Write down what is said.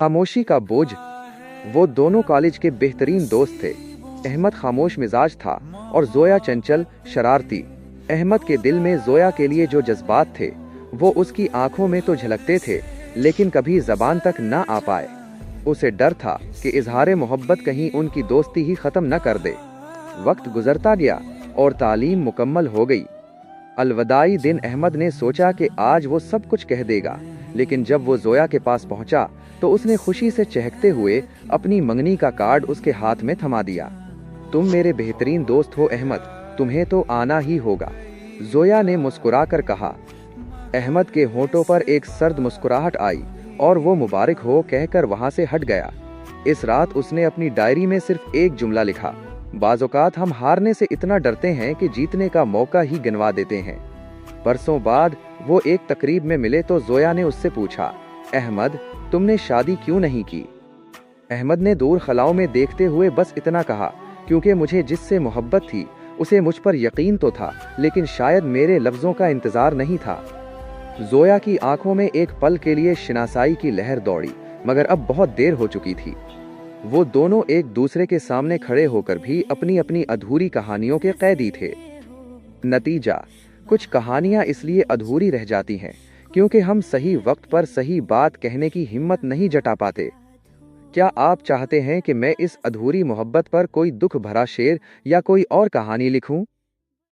खामोशी का बोझ। वो दोनों कॉलेज के बेहतरीन दोस्त थे। अहमद खामोश मिजाज था और जोया चंचल, शरारती। अहमद के दिल में जोया के लिए जो जज्बात थे वो उसकी आंखों में तो झलकते थे, लेकिन कभी जबान तक ना आ पाए। उसे डर था कि इजहार मोहब्बत कहीं उनकी दोस्ती ही खत्म न कर दे। वक्त गुजरता गया और तालीम मुकम्मल हो गई। अलविदाई दिन अहमद ने सोचा कि आज वो सब कुछ कह देगा, लेकिन जब वो जोया के पास पहुंचा तो उसने खुशी से चहकते हुए अपनी मंगनी का कार्ड उसके हाथ में थमा दिया। तुम मेरे बेहतरीन दोस्त हो अहमद, तुम्हें तो आना ही होगा, जोया ने मुस्कुराकर कहा। अहमद के होठों पर एक सर्द मुस्कुराहट आई और वो मुबारक हो कहकर वहां से हट गया। इस रात उसने अपनी डायरी में सिर्फ एक जुमला लिखा, बाज़ौकात हम हारने से इतना डरते हैं कि जीतने का मौका ही गिनवा देते हैं। बरसों बाद वो एक तकरीब में मिले तो जोया ने उससे पूछा, अहमद तुमने शादी क्यों नहीं की? अहमद ने दूर खलाओं में देखते हुए बस इतना कहा, क्योंकि मुझे जिससे मोहब्बत थी उसे मुझ पर यकीन तो था, लेकिन शायद मेरे लफ्ज़ों का इंतज़ार नहीं था। जोया की आंखों में एक पल के लिए शिनासाई की लहर दौड़ी, मगर अब बहुत देर हो चुकी थी। वो दोनों एक दूसरे के सामने खड़े होकर भी अपनी अपनी अधूरी कहानियों के कैदी थे। नतीजा, कुछ कहानियां इसलिए अधूरी रह जाती हैं क्योंकि हम सही वक्त पर सही बात कहने की हिम्मत नहीं जटा पाते। क्या आप चाहते हैं कि मैं इस अधूरी मोहब्बत पर कोई दुख भरा शेर या कोई और कहानी लिखूं?